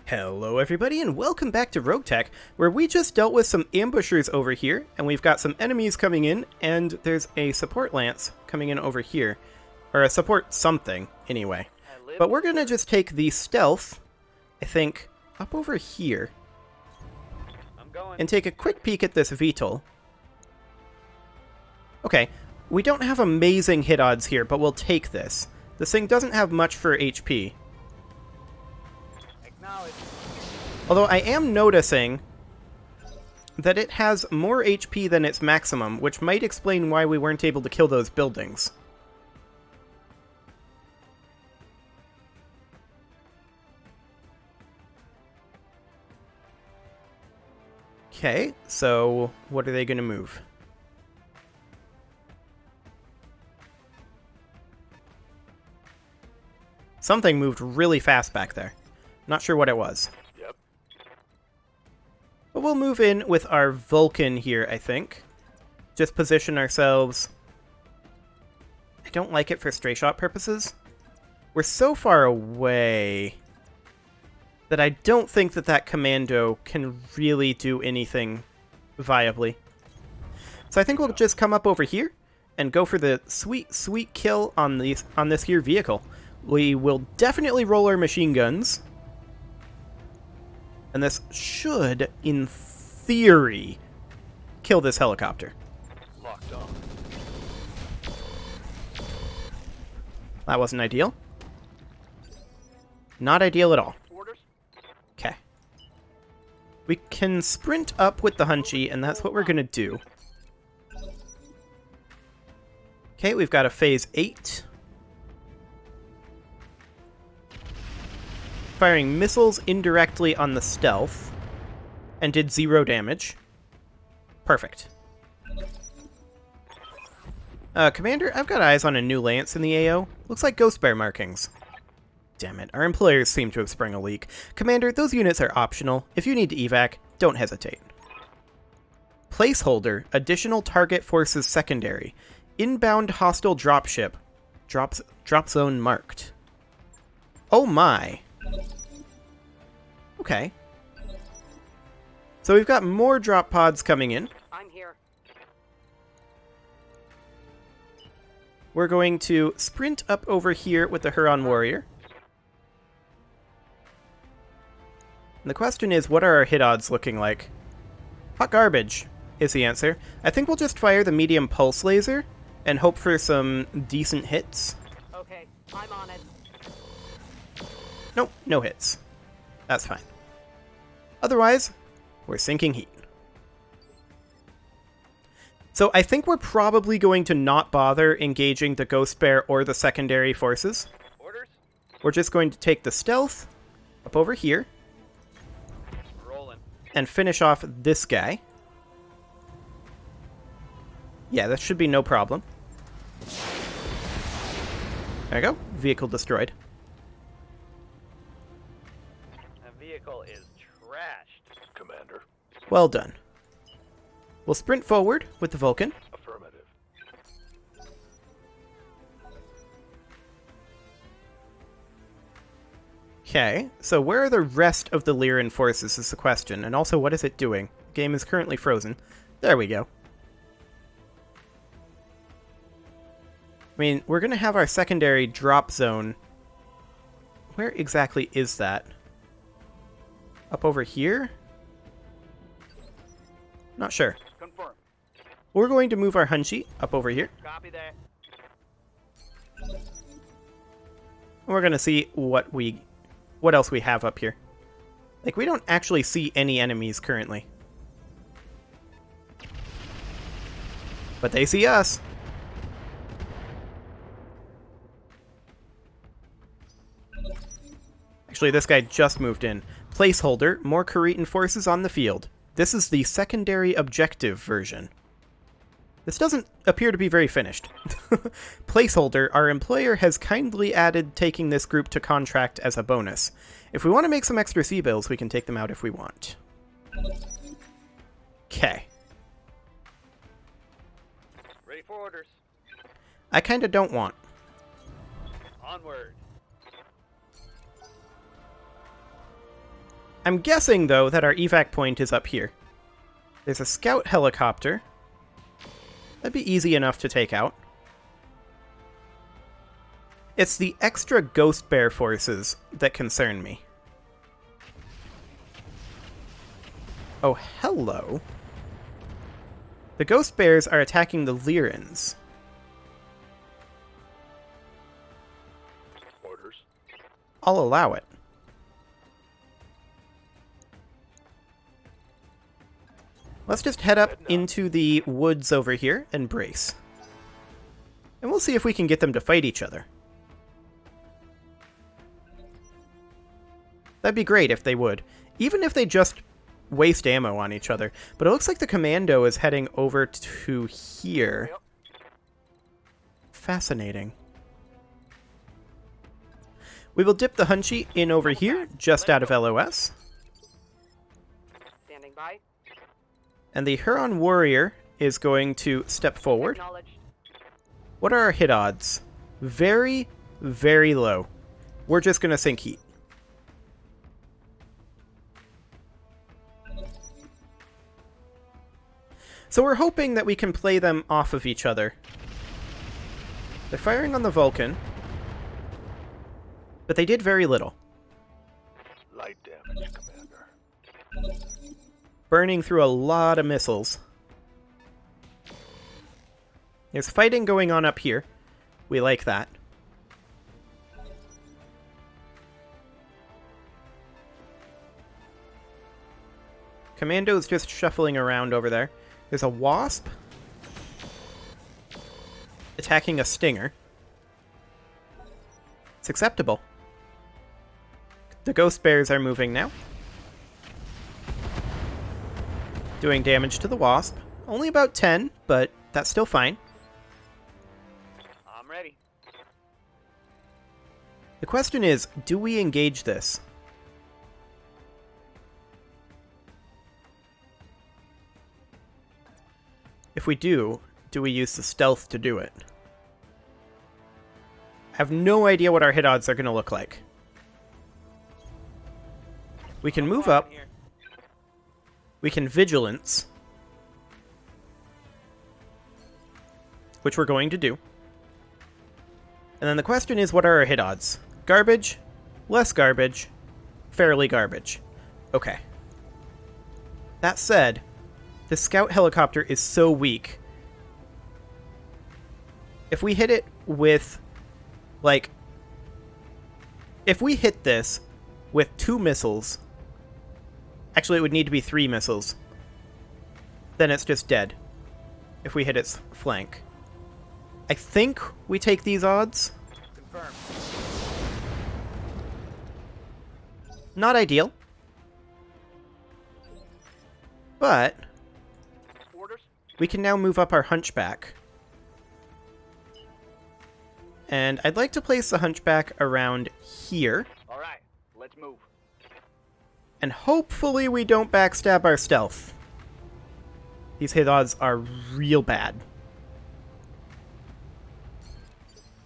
Hello everybody and welcome back to RogueTech, where we just dealt with some ambushers over here, and we've got some enemies coming in, and there's a support lance coming in over here. Or a support something, anyway. But we're gonna just take the stealth, I think, up over here, and take a quick peek at this VTOL. Okay, we don't have amazing hit odds here, but we'll take this. This thing doesn't have much for HP. Although I am noticing that it has more HP than its maximum, which might explain why we weren't able to kill those buildings. Okay, so what are they going to move? Something moved really fast back there. Not sure what it was. But we'll move in with our Vulcan here, I think. Just position ourselves. I don't like it for stray shot purposes. We're so far away that I don't think that that commando can really do anything viably. So I think we'll just come up over here and go for the sweet, sweet kill on this here vehicle. We will definitely roll our machine guns. And this should, in theory, kill this helicopter. Locked on. That wasn't ideal. Not ideal at all. Orders? Okay. We can sprint up with the Hunchy, and that's what we're going to do. Okay, we've got a Phase 8. Firing missiles indirectly on the stealth, and did 0 damage. Perfect. Commander, I've got eyes on a new lance in the AO. Looks like ghost bear markings. Damn it, our employers seem to have sprung a leak. Commander, those units are optional. If you need to evac, don't hesitate. Placeholder, additional target forces secondary. Inbound hostile dropship. Drop zone marked. Oh my. Okay. So we've got more drop pods coming in. I'm here. We're going to sprint up over here with the Huron Warrior. And the question is, what are our hit odds looking like? Hot garbage is the answer. I think we'll just fire the medium pulse laser and hope for some decent hits. Okay, I'm on it. Nope, no hits. That's fine. Otherwise, we're sinking heat. So I think we're probably going to not bother engaging the Ghost Bear or the secondary forces. Orders? We're just going to take the stealth up over here Rolling. and finish off this guy. Yeah, that should be no problem. There we go. Vehicle destroyed. That vehicle is trashed. Commander. Well done. We'll sprint forward with the Vulcan. Affirmative. Okay, so where are the rest of the Lyran forces is the question, and also what is it doing? The game is currently frozen. There we go. I mean, we're going to have our secondary drop zone. Where exactly is that? Up over here? Not sure. Confirm. We're going to move our Hunchy up over here. Copy that. And we're going to see what else we have up here. Like, we don't actually see any enemies currently. But they see us. Actually, this guy just moved in. Placeholder, more Kharitan forces on the field. This is the secondary objective version. This doesn't appear to be very finished. Placeholder, our employer has kindly added taking this group to contract as a bonus. If we want to make some extra C-bills, we can take them out if we want. Okay. Ready for orders. I kinda don't want. Onward. I'm guessing, though, that our evac point is up here. There's a scout helicopter. That'd be easy enough to take out. It's the extra Ghost Bear forces that concern me. Oh, hello. The Ghost Bears are attacking the Lyrans. Orders. I'll allow it. Let's just head up into the woods over here and brace. And we'll see if we can get them to fight each other. That'd be great if they would. Even if they just waste ammo on each other. But it looks like the commando is heading over to here. Yep. Fascinating. We will dip the Hunchy in over here, just out of LOS. Standing by. And the Huron Warrior is going to step forward. Acknowledged. What are our hit odds? Very, very low. We're just going to sink heat. So we're hoping that we can play them off of each other. They're firing on the Vulcan, but they did very little. Light damage, Commander. Burning through a lot of missiles. There's fighting going on up here. We like that. Commando's just shuffling around over there. There's a Wasp attacking a Stinger. It's acceptable. The Ghost Bears are moving now. Doing damage to the Wasp. Only about 10, but that's still fine. I'm ready. The question is, do we engage this? If we do we use the stealth to do it? I have no idea what our hit odds are going to look like. We can move up. We can vigilance. Which we're going to do. And then the question is, what are our hit odds? Garbage, less garbage, fairly garbage. Okay. That said, the scout helicopter is so weak. If we hit it with, like... If we hit this with 2 missiles... Actually, it would need to be 3 missiles. Then it's just dead. If we hit its flank. I think we take these odds. Confirmed. Not ideal. But Orders. we can now move up our Hunchback. And I'd like to place the Hunchback around here. All right, let's move. And hopefully we don't backstab our stealth. These hit odds are real bad.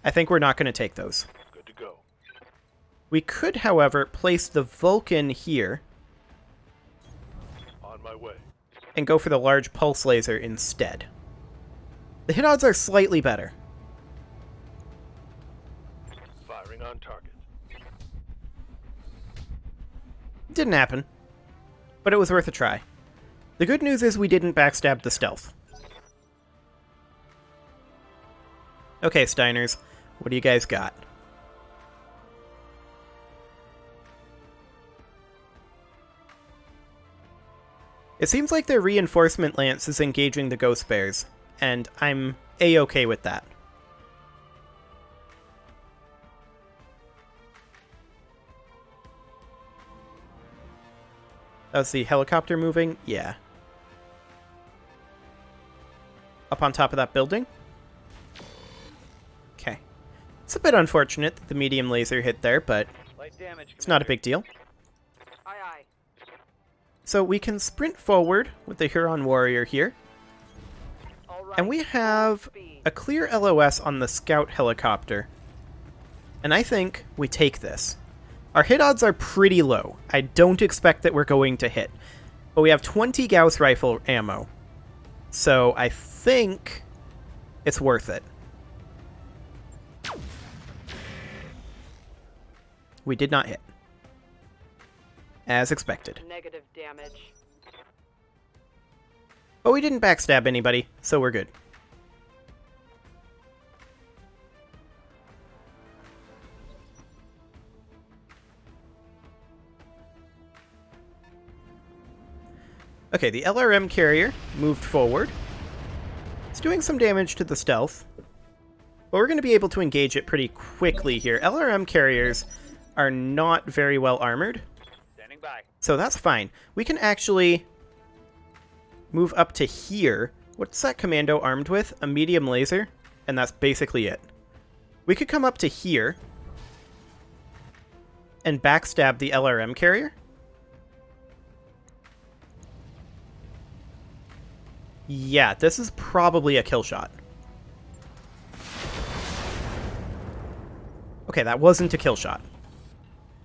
I think we're not going to take those. Good to go. We could, however, place the Vulcan here On my way. and go for the large pulse laser instead. The hit odds are slightly better. Firing on target. Didn't happen, but it was worth a try. The good news is we didn't backstab the stealth. Okay, Steiners, what do you guys got? It seems like their reinforcement lance is engaging the Ghost Bears, and I'm A-okay with that. How's the helicopter moving? Yeah. Up on top of that building? Okay. It's a bit unfortunate that the medium laser hit there, but Light damage. it's not a big deal. Aye, aye. So we can sprint forward with the Huron Warrior here. All right. And we have Speed. a clear LOS on the scout helicopter. And I think we take this. Our hit odds are pretty low. I don't expect that we're going to hit. But we have 20 Gauss rifle ammo. So I think it's worth it. We did not hit. As expected. Negative damage. But we didn't backstab anybody, so we're good. Okay, the LRM carrier moved forward. It's doing some damage to the stealth, but we're going to be able to engage it pretty quickly here. LRM carriers are not very well armored, Standing by. so that's fine. We can actually move up to here. What's that commando armed with? A medium laser, and that's basically it. We could come up to here and backstab the LRM carrier. Yeah, this is probably a kill shot. Okay, that wasn't a kill shot.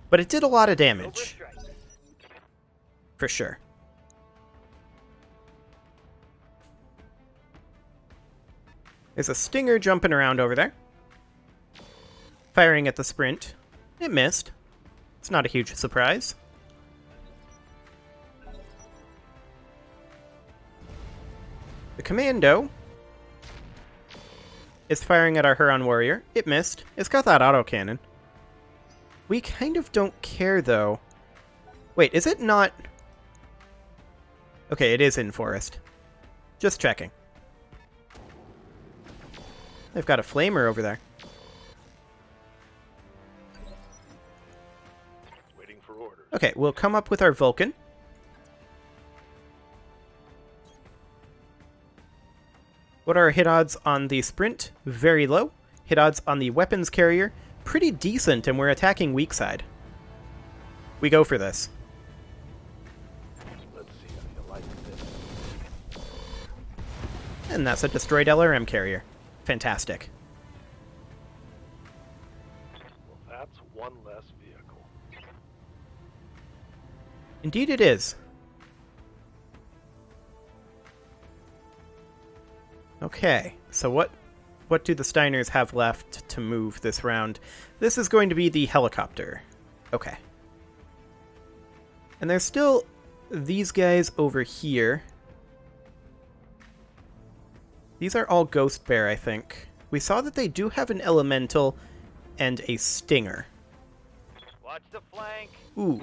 But it did a lot of damage. For sure. There's a stinger jumping around over there. Firing at the sprint. It missed. It's not a huge surprise. The commando is firing at our Huron warrior. It missed. It's got that autocannon. We kind of don't care, though. Wait, is it not... Okay, it is in forest. Just checking. They've got a flamer over there. Waiting for orders. Okay, we'll come up with our Vulcan. What are our hit odds on the sprint? Very low. Hit odds on the weapons carrier? Pretty decent, and we're attacking weak side. We go for this. Let's see how you like this. And that's a destroyed LRM carrier. Fantastic. Well, that's one less vehicle. Indeed it is. Okay, so what do the Steiners have left to move this round? This is going to be the helicopter. Okay. And there's still these guys over here. These are all Ghost Bear, I think. We saw that they do have an Elemental and a Stinger. Watch the flank. Ooh.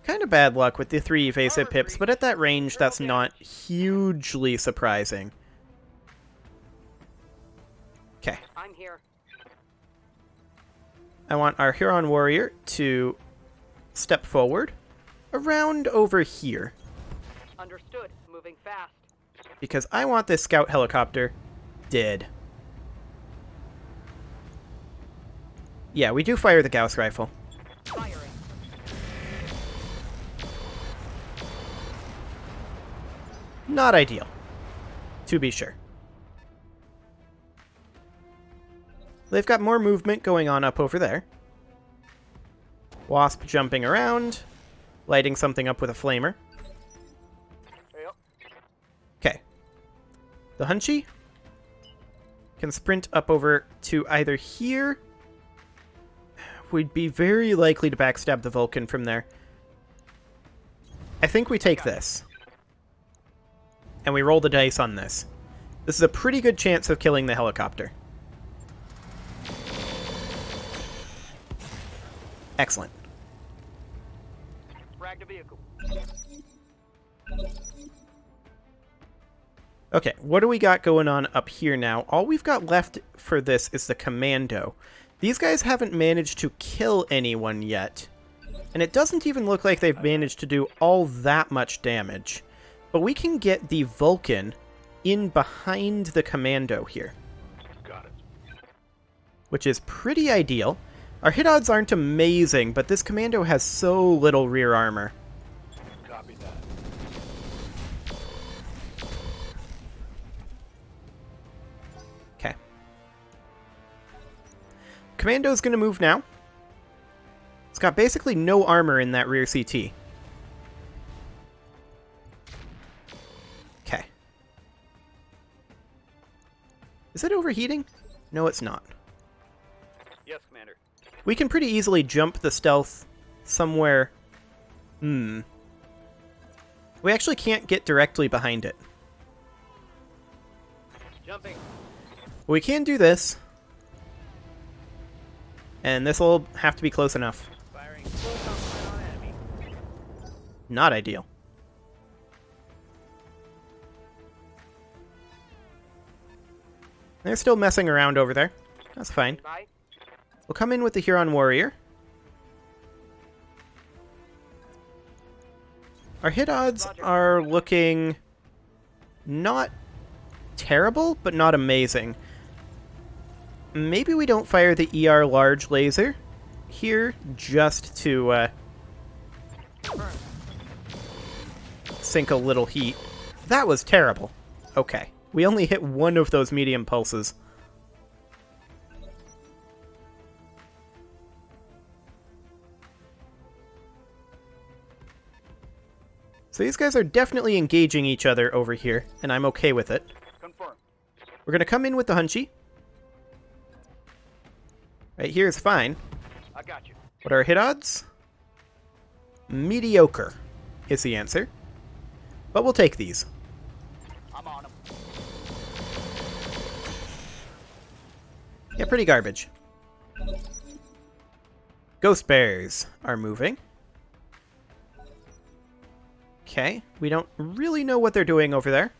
Kind of bad luck with the 3 evasive pips, but at that range, that's not hugely surprising. Okay. I'm here. I want our Huron warrior to step forward around over here, Understood. Moving fast. because I want this scout helicopter dead. Yeah, we do fire the Gauss rifle. Firing. Not ideal, to be sure. They've got more movement going on up over there. Wasp jumping around, lighting something up with a flamer. Yep. Okay. The Hunchy can sprint up over to either here. We'd be very likely to backstab the Vulcan from there. I think we take this. And we roll the dice on this. This is a pretty good chance of killing the helicopter. Excellent. Frag the vehicle. Okay, what do we got going on up here now? All we've got left for this is the commando. These guys haven't managed to kill anyone yet. And it doesn't even look like they've managed to do all that much damage. But we can get the Vulcan in behind the commando here, Got it. which is pretty ideal. Our hit odds aren't amazing, but this commando has so little rear armor. Copy that. Okay. Commando's going to move now. It's got basically no armor in that rear CT. Okay. Is it overheating? No, it's not. Yes, Commander. We can pretty easily jump the stealth somewhere. We actually can't get directly behind it. Jumping. We can do this. And this will have to be close enough. Firing full complement on enemy. Not ideal. They're still messing around over there. That's fine. Bye. We'll come in with the Huron Warrior. Our hit odds are looking not terrible, but not amazing. Maybe we don't fire the ER large laser here just to sink a little heat. That was terrible. Okay. We only hit one of those medium pulses. So these guys are definitely engaging each other over here, and I'm okay with it. Confirm. We're going to come in with the Hunchy. Right here is fine. I got you. What are our hit odds? Mediocre is the answer. But we'll take these. I'm on him. Yeah, pretty garbage. Ghost Bears are moving. Okay, we don't really know what they're doing over there.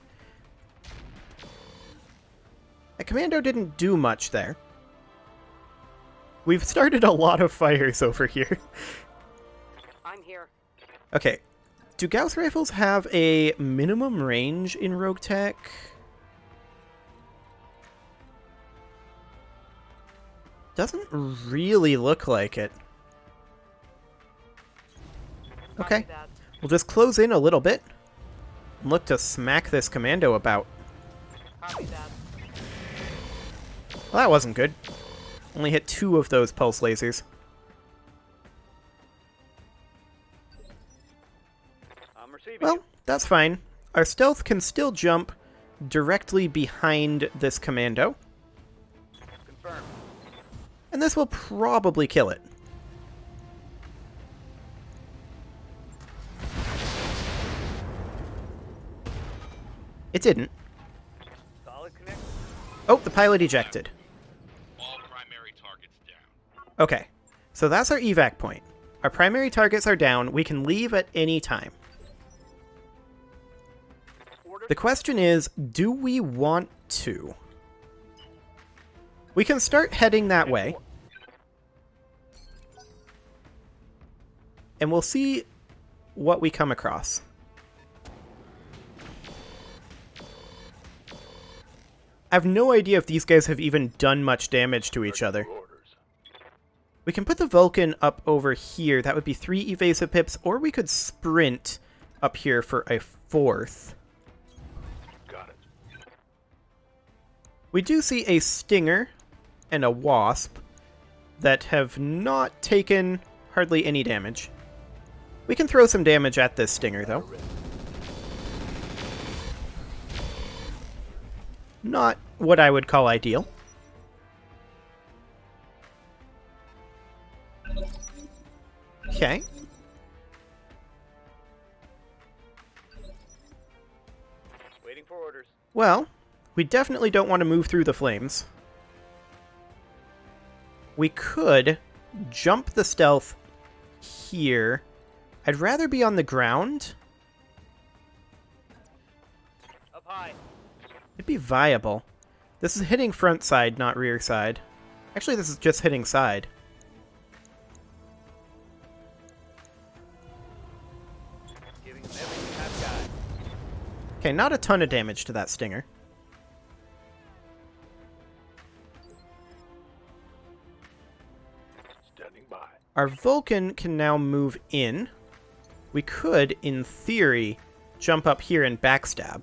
A commando didn't do much there. We've started a lot of fires over here. I'm here. Okay, do Gauss rifles have a minimum range in RogueTech? Doesn't really look like it. Okay, Copy that. we'll just close in a little bit and look to smack this commando about. Copy that. Well, that wasn't good. Only hit 2 of those pulse lasers. I'm receiving Well, you. that's fine. Our stealth can still jump directly behind this commando, Confirm. and this will probably kill it. It didn't. Solid connect. Oh, the pilot ejected. All primary targets down. Okay, so that's our evac point. Our primary targets are down. We can leave at any time. Order. The question is, do we want to? We can start heading that way, and we'll see what we come across. I have no idea if these guys have even done much damage to each other. Orders. We can put the Vulcan up over here. That would be 3 evasive pips, or we could sprint up here for a 4th. Got it. We do see a Stinger and a Wasp that have not taken hardly any damage. We can throw some damage at this Stinger, though. Not what I would call ideal. Okay. Waiting for orders. Well, we definitely don't want to move through the flames. We could jump the stealth here. I'd rather be on the ground. Up high. It'd be viable. This is hitting front side, not rear side. Actually, this is just hitting side. Giving them everything I've got. Okay, not a ton of damage to that Stinger. Standing by. Our Vulcan can now move in. We could, in theory, jump up here and backstab.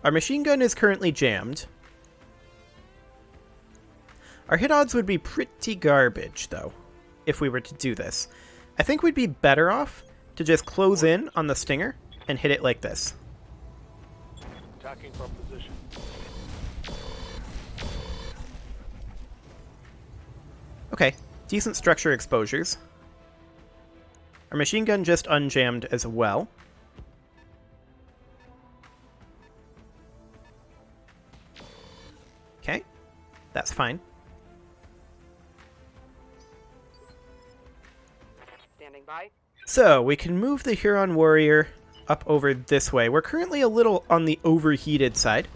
Our machine gun is currently jammed. Our hit odds would be pretty garbage, though. if we were to do this. I think we'd be better off to just close in on the Stinger and hit it like this. Attacking from position. Okay, decent structure exposures. Our machine gun just unjammed as well. Okay, that's fine. Standing by. So, we can move the Huron Warrior up over this way. We're currently a little on the overheated side.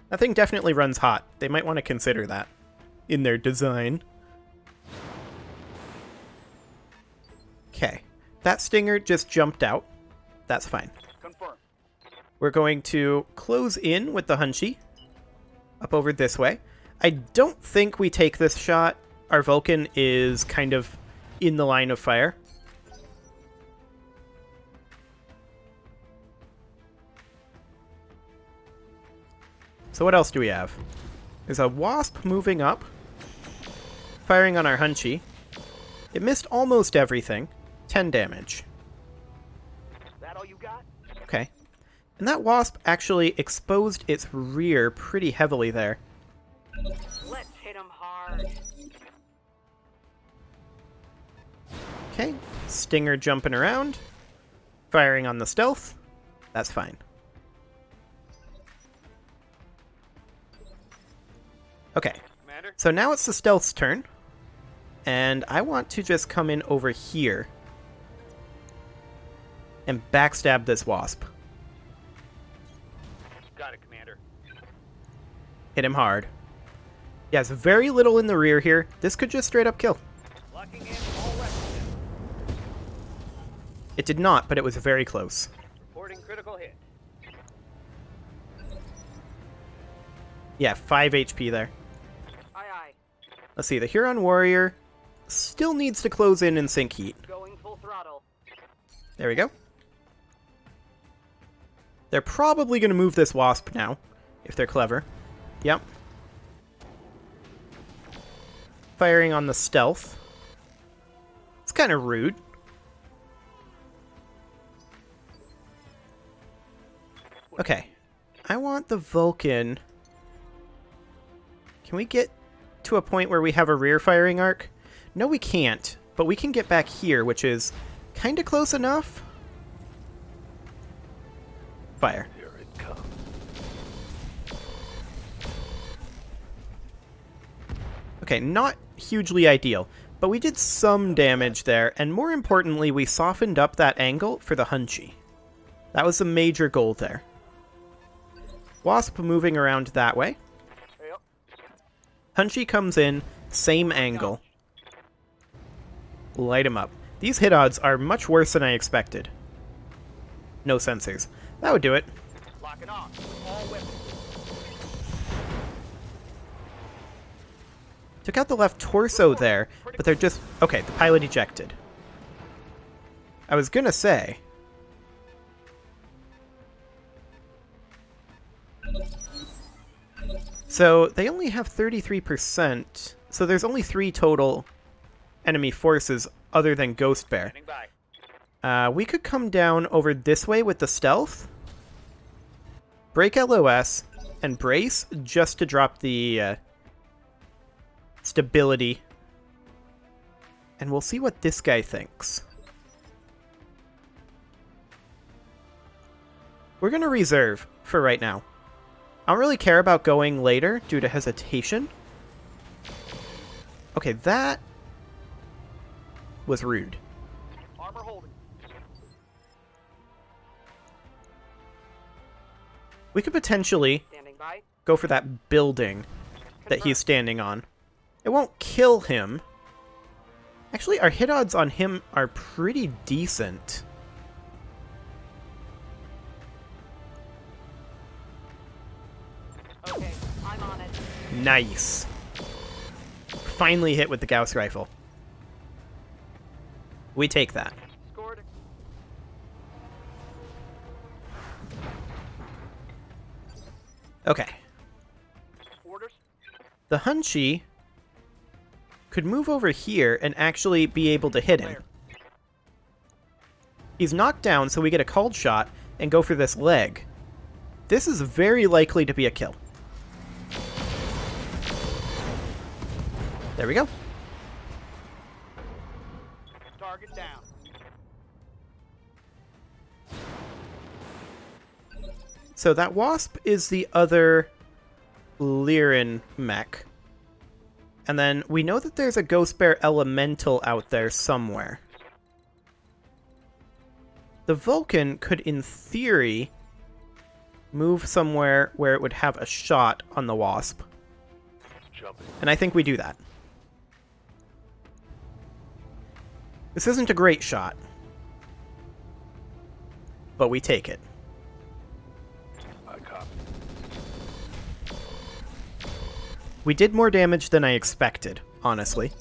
That thing definitely runs hot. They might want to consider that in their design. Okay, that Stinger just jumped out. That's fine. Confirm. We're going to close in with the Hunchy up over this way. I don't think we take this shot. Our Vulcan is kind of in the line of fire. So what else do we have? There's a Wasp moving up, firing on our Hunchy. It missed almost everything. 10 damage. That all you got? Okay. And that Wasp actually exposed its rear pretty heavily there. Let's hit him hard. Okay. Stinger jumping around. Firing on the stealth. That's fine. Okay. Commander? So now it's the stealth's turn. And I want to just come in over here and backstab this Wasp. Got it, Commander. Hit him hard. He has very little in the rear here. This could just straight up kill. Locking in all weapons. It did not, but it was very close. Reporting critical hit. Yeah, 5 HP there. Aye, aye. Let's see, the Huron Warrior still needs to close in and sink heat. Going full throttle. There we go. They're probably going to move this Wasp now, if they're clever. Yep. Firing on the stealth. It's kind of rude. Okay. I want the Vulcan. Can we get to a point where we have a rear firing arc? No, we can't. But we can get back here, which is kind of close enough. Fire. Here it comes. Okay, not hugely ideal, but we did some damage there, and more importantly, we softened up that angle for the Hunchy. That was the major goal there. Wasp moving around that way. Yep. Hunchy comes in, same angle. Light him up. These hit odds are much worse than I expected. No sensors. That would do it. Lock it on. All weapons. Took out the left torso there, but they're just... Okay, the pilot ejected. I was gonna say... So, they only have 33%, so there's only 3 total enemy forces other than Ghost Bear. Standing by. We could come down over this way with the stealth, break LOS, and brace just to drop the stability. And we'll see what this guy thinks. We're going to reserve for right now. I don't really care about going later due to hesitation. Okay, that was rude. Armor holding. We could potentially Standing by. go for that building that he's standing on. It won't kill him. Actually, our hit odds on him are pretty decent. Okay, I'm on it. Nice. Finally hit with the Gauss rifle. We take that. Scored. Okay. Orders. The Hunchy could move over here and actually be able to hit him. Clear. He's knocked down, so we get a called shot and go for this leg. This is very likely to be a kill. There we go. Target down. So that Wasp is the other Lyran mech. And then we know that there's a Ghost Bear Elemental out there somewhere. The Vulcan could, in theory, move somewhere where it would have a shot on the Wasp. And I think we do that. This isn't a great shot, but we take it. I copy. We did more damage than I expected, honestly.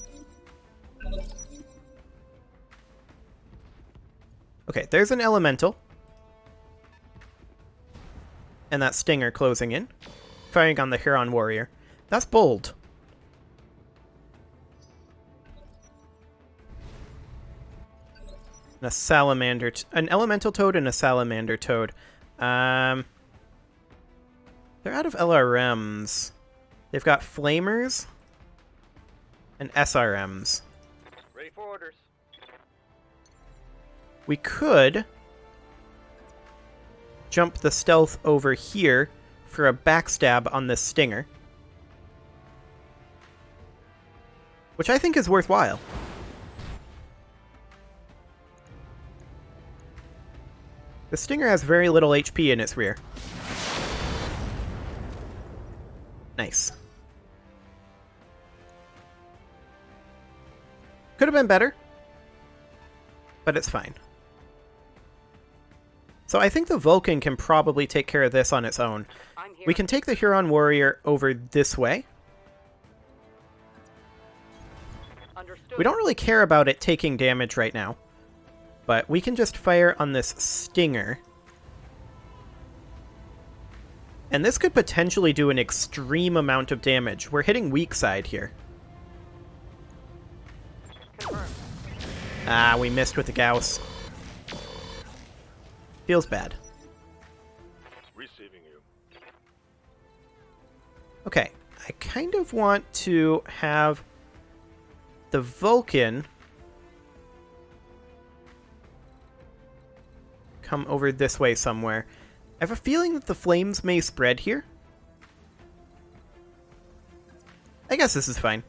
Okay, there's an elemental. And that stinger closing in. Firing on the Huron warrior. That's bold. And a salamander... an elemental toad and a salamander toad. They're out of LRMs. They've got flamers and SRMs. Ready for orders. We could jump the stealth over here for a backstab on this stinger. Which I think is worthwhile. The stinger has very little HP in its rear. Nice. Could have been better, but it's fine. So I think the Vulcan can probably take care of this on its own. I'm here. We can take the Huron warrior over this way. Understood. We don't really care about it taking damage right now, but we can just fire on this stinger. And this could potentially do an extreme amount of damage. We're hitting weak side here. Confirmed. Ah, we missed with the Gauss. Feels bad. Receiving you. Okay, I kind of want to have the Vulcan come over this way somewhere. I have a feeling that the flames may spread here. I guess this is fine.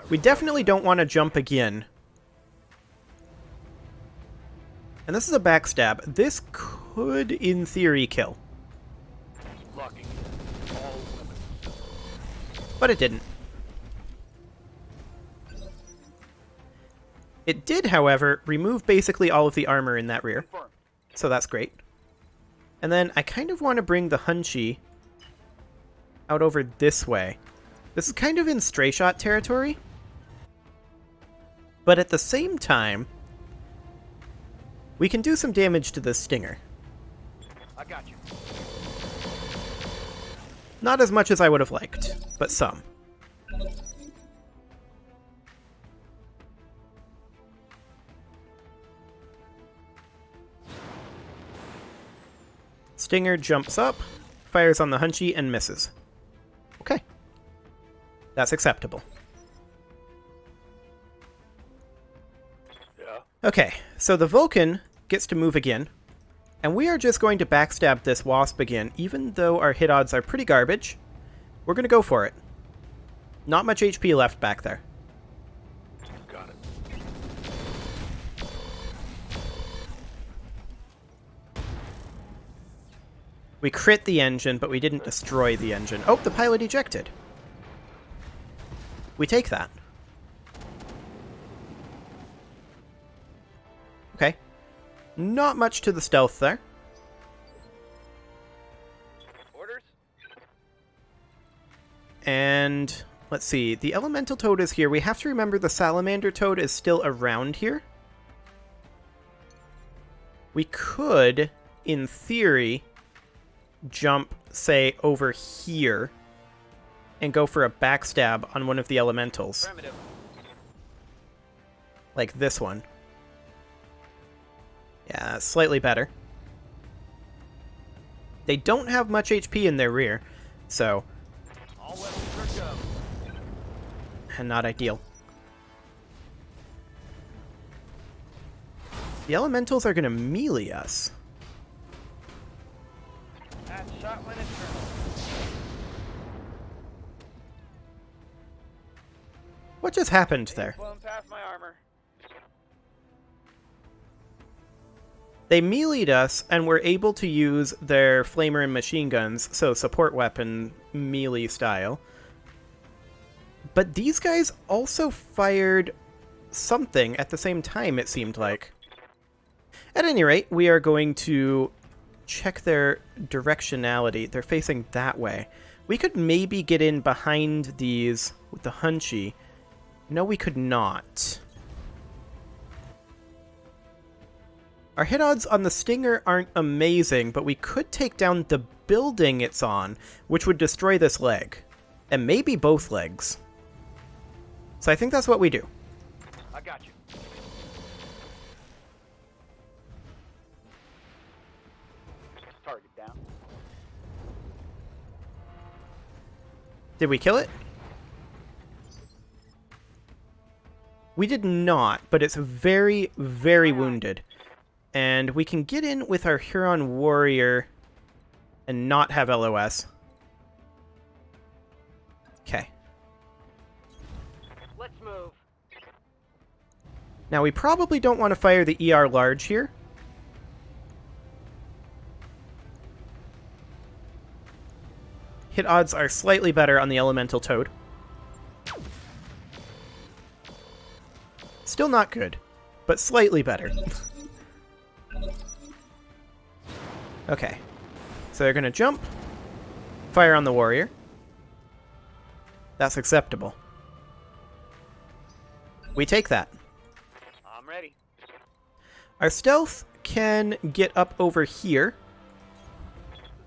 We definitely don't want to jump again. And this is a backstab. This could, in theory, kill. Locking. All weapons. But it didn't. It did, however, remove basically all of the armor in that rear. Confirmed. So that's great. And then I kind of want to bring the Hunchy out over this way. This is kind of in stray shot territory. But at the same time, we can do some damage to this stinger. I got you. Not as much as I would have liked, but some. Stinger jumps up, fires on the Hunchy, and misses. Okay. That's acceptable. Yeah. Okay, so the Vulcan gets to move again, and we are just going to backstab this Wasp again, even though our hit odds are pretty garbage. We're going to go for it. Not much HP left back there. Got it. We crit the engine, but we didn't destroy the engine. Oh, the pilot ejected. We take that. Okay. Not much to the stealth there. Orders? And let's see. The elemental toad is here. We have to remember the salamander toad is still around here. We could, in theory, jump, say, over here and go for a backstab on one of the elementals. Primitive. Like this one. Yeah, that's slightly better. They don't have much HP in their rear, so... All weapons are go. not ideal. The elementals are going to melee us. That shot went internal. What just happened there? Blown past my armor. They meleeed us and were able to use their flamer and machine guns, so support weapon melee style. But these guys also fired something at the same time, it seemed like. At any rate, we are going to check their directionality. They're facing that way. We could maybe get in behind these with the Hunchy. No, we could not. Our hit odds on the Stinger aren't amazing, but we could take down the building it's on, which would destroy this leg. And maybe both legs. So I think that's what we do. I got you. Target down. Did we kill it? We did not, but it's very, very wounded. And we can get in with our Huron warrior and not have LOS. Okay. Let's move. Now we probably don't want to fire the ER large here. Hit odds are slightly better on the elemental toad. Still not good, but slightly better. Okay, so they're going to jump, fire on the warrior. That's acceptable. We take that. I'm ready. Our stealth can get up over here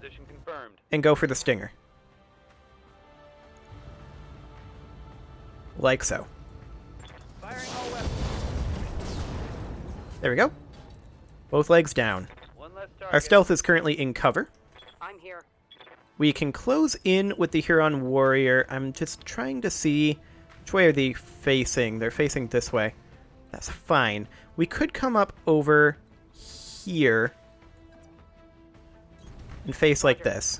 Position confirmed. and go for the stinger. Like so. Firing all weapons. There we go. Both legs down. One less target. Our stealth is currently in cover. I'm here. We can close in with the Huron warrior. I'm just trying to see which way are they facing. They're facing this way. That's fine. We could come up over here and face like this.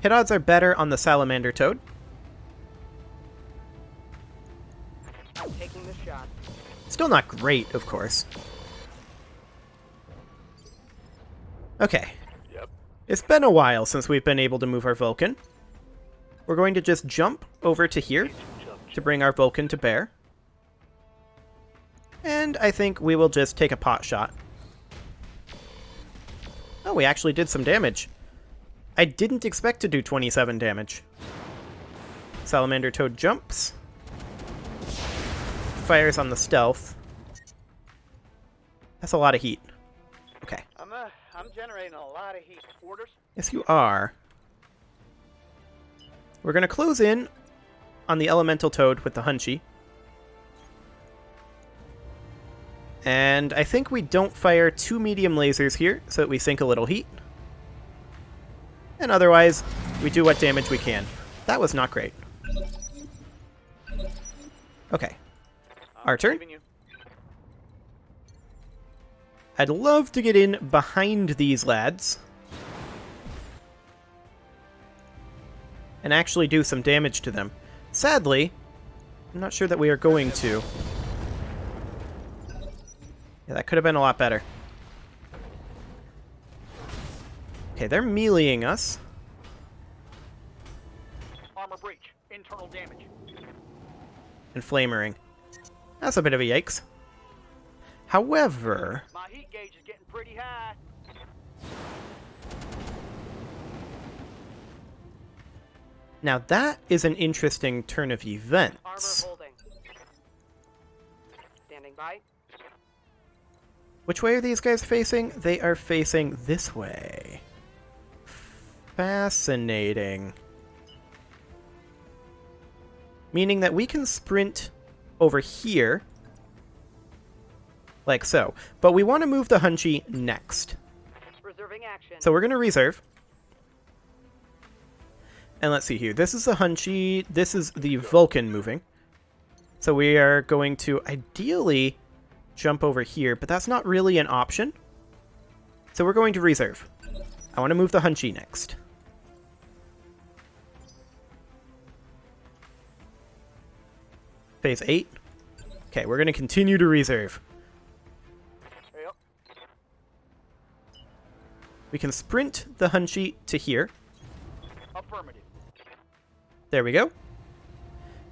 Hit odds are better on the salamander toad. I'm taking the shot. Still not great, of course. Okay. Yep. It's been a while since we've been able to move our Vulcan. We're going to just jump over to here to bring our Vulcan to bear. And I think we will just take a pot shot. Oh, we actually did some damage. I didn't expect to do 27 damage. Salamander toad jumps. Fires on the stealth. That's a lot of heat. Okay. I'm generating a lot of heat. Orders? Yes, you are. We're going to close in on the elemental toad with the Hunchy. And I think we don't fire 2 medium lasers here, so that we sink a little heat. And otherwise, we do what damage we can. That was not great. Okay. Our turn. Leaving you. I'd love to get in behind these lads. And actually do some damage to them. Sadly, I'm not sure that we are going to. Yeah, that could have been a lot better. Okay, they're meleeing us. Armor breach. Internal damage. And flamering. That's a bit of a yikes. However... My heat gauge is getting pretty high. Now that is an interesting turn of Armor events. holding. Standing by. Which way are these guys facing? They are facing this way. Fascinating. meaning that we can sprint over here, like so. But we want to move the Hunchy next. Reserving action. So we're going to reserve. And let's see here. This is the Hunchy. This is the Vulcan moving. So we are going to ideally jump over here, but that's not really an option. So we're going to reserve. I want to move the Hunchy next. Phase 8. Okay, we're going to continue to reserve. Yep. We can sprint the Hunchy to here. Affirmative. There we go.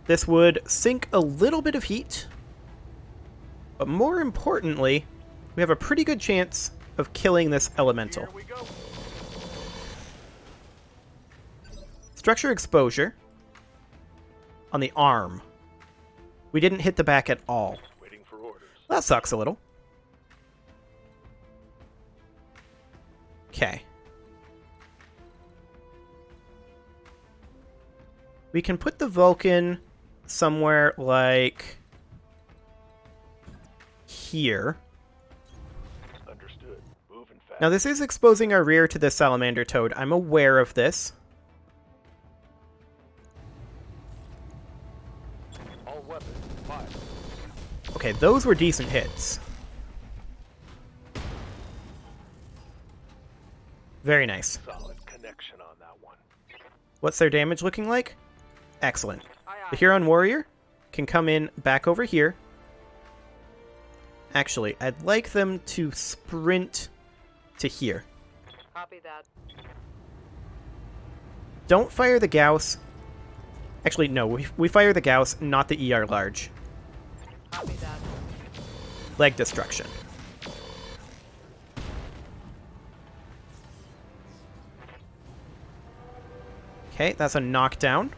This would sink a little bit of heat, but more importantly, we have a pretty good chance of killing this elemental. Here we go. Structure exposure on the arm. We didn't hit the back at all. Waiting for orders. That sucks a little. Okay. We can put the Vulcan somewhere like here. Understood. Moving fast. Now this is exposing our rear to the salamander toad. I'm aware of this. All weapons. Fire. Okay, those were decent hits. Very nice. Solid connection on that one. What's their damage looking like? Excellent. Aye, The aye. Huron Warrior can come in back over here. Actually, I'd like them to sprint to here. Copy that. Don't fire the Gauss. Actually, no, we fire the Gauss, not the ER large. Copy that. Leg destruction. Okay, that's a knockdown.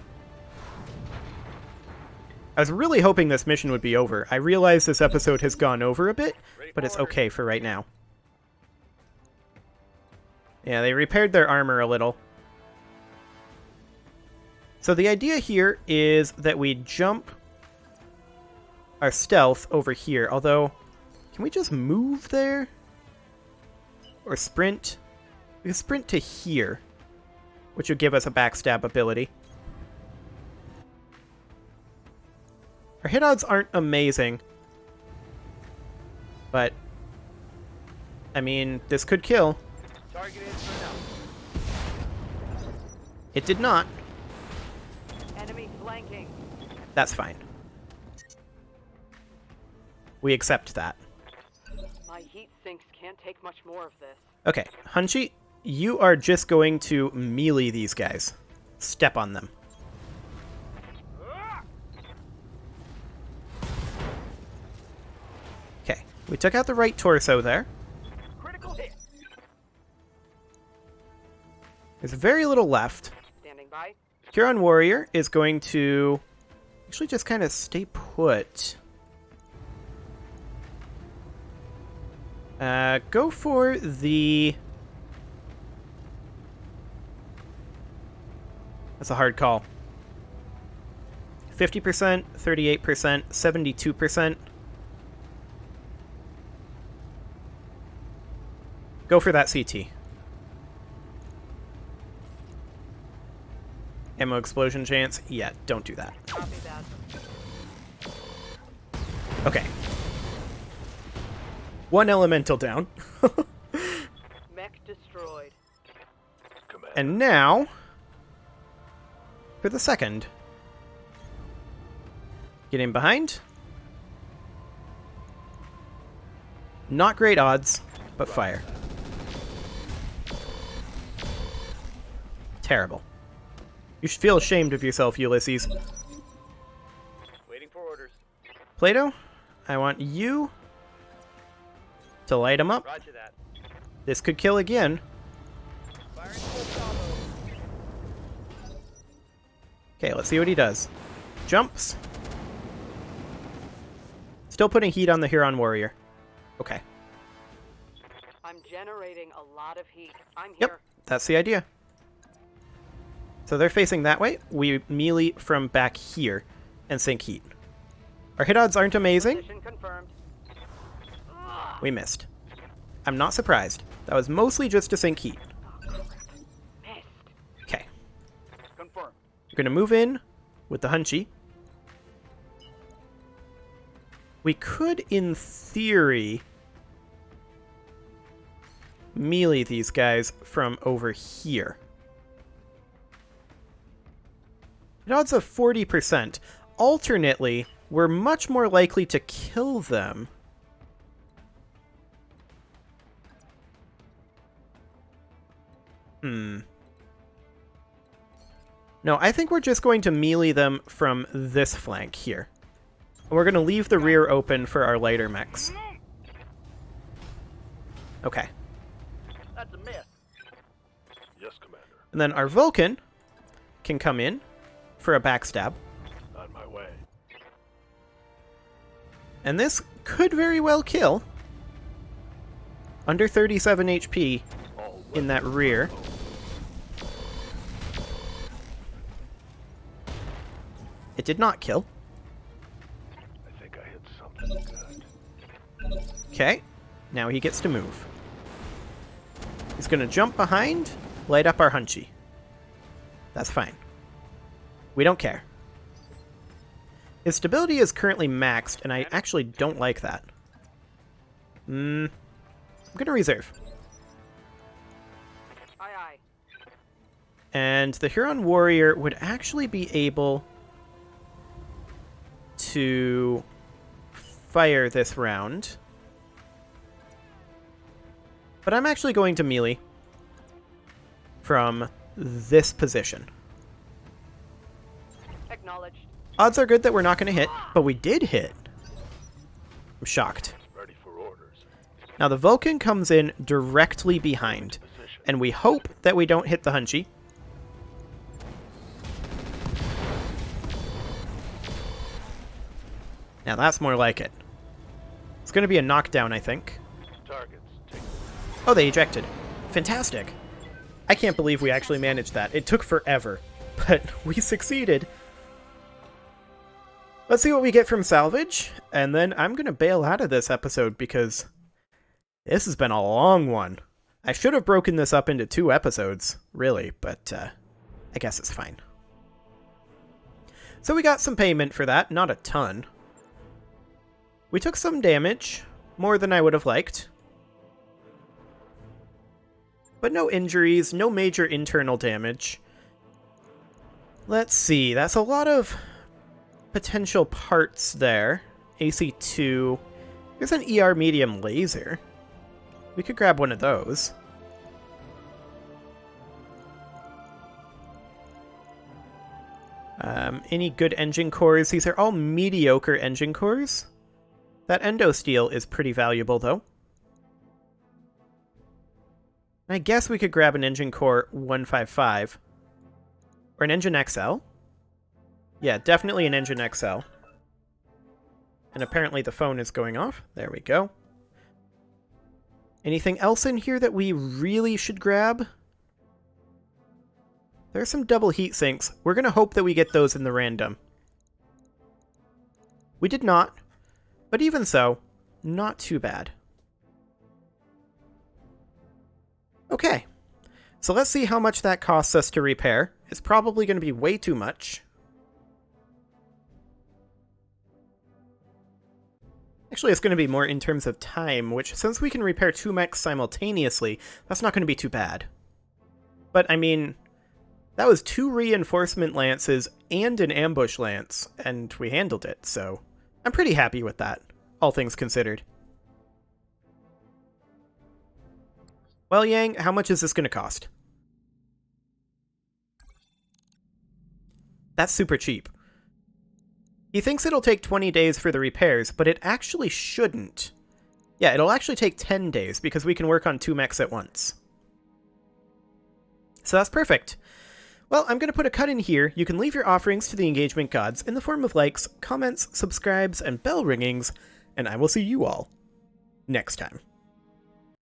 I was really hoping this mission would be over. I realize this episode has gone over a bit, but it's okay for right now. Yeah, they repaired their armor a little. So the idea here is that we jump our stealth over here, although, can we just move there? Or sprint? We can sprint to here, which would give us a backstab ability. Our hit odds aren't amazing, but, I mean, this could kill. Target is for now. It did not. Enemy flanking. That's fine. We accept that. My heat sinks can't take much more of this. Okay, Hunchy, you are just going to melee these guys. Step on them. Okay, we took out the right torso there. Critical hit. There's very little left. Standing by. Huron Warrior is going to actually just kind of stay put. Go for the... That's a hard call. 50%, 38%, 72%. Go for that CT. Ammo explosion chance? Yeah, don't do that. Copy that. Okay. One elemental down. Mech destroyed. Command. And now, for the second. Get in behind. Not great odds, but fire. Terrible. You should feel ashamed of yourself, Ulysses. Waiting for orders. Plato, I want you to light him up. Roger that. This could kill again. Firing full combo. Okay, let's see what he does. Jumps. Still putting heat on the Huron Warrior. Okay. I'm generating a lot of heat. I'm here. Yep, that's the idea. So they're facing that way. We melee from back here. and sink heat. Our hit odds aren't amazing. Position confirmed. We missed. I'm not surprised. That was mostly just to sink heat. Missed. Okay. Confirmed. We're going to move in with the Hunchy. We could, in theory, melee these guys from over here. At odds of 40%. Alternately, we're much more likely to kill them. No, I think we're just going to melee them from this flank here. We're going to leave the rear open for our lighter mechs. Okay. That's a miss. Yes, Commander. And then our Vulcan can come in for a backstab. On my way. And this could very well kill. Under 37 HP in that rear. It did not kill. I think I hit something good. Okay, now he gets to move. He's going to jump behind, light up our Hunchy. That's fine. We don't care. His stability is currently maxed, and I actually don't like that. I'm going to reserve. Aye, aye. And the Huron Warrior would actually be able to fire this round. But I'm actually going to melee from this position. Acknowledged. Odds are good that we're not going to hit, but we did hit. I'm shocked. Ready for orders. Now the Vulcan comes in directly behind, and we hope that we don't hit the Hunchy. Now that's more like it. It's going to be a knockdown, I think. Targets. Take Oh, they ejected. Fantastic. I can't believe we actually managed that. It took forever, but we succeeded. Let's see what we get from salvage, and then I'm going to bail out of this episode because this has been a long one. I should have broken this up into 2 episodes, really, but I guess it's fine. So we got some payment for that, not a ton. We took some damage, more than I would have liked. But no injuries, no major internal damage. Let's see, that's a lot of potential parts there. AC2. There's an ER medium laser. We could grab one of those. Any good engine cores? These are all mediocre engine cores. That endo steel is pretty valuable, though. I guess we could grab an engine core 155. Or an engine XL. Yeah, definitely an engine XL. And apparently the phone is going off. There we go. Anything else in here that we really should grab? There's some double heat sinks. We're going to hope that we get those in the random. We did not. But even so, not too bad. Okay, so let's see how much that costs us to repair. It's probably going to be way too much. Actually, it's going to be more in terms of time, which, since we can repair 2 mechs simultaneously, that's not going to be too bad. But, I mean, that was 2 reinforcement lances and an ambush lance, and we handled it, so I'm pretty happy with that, all things considered. Well, Yang, how much is this going to cost? That's super cheap. He thinks it'll take 20 days for the repairs, but it actually shouldn't. Yeah, it'll actually take 10 days, because we can work on 2 mechs at once. So that's perfect. Well, I'm going to put a cut in here. You can leave your offerings to the engagement gods in the form of likes, comments, subscribes, and bell ringings, and I will see you all next time.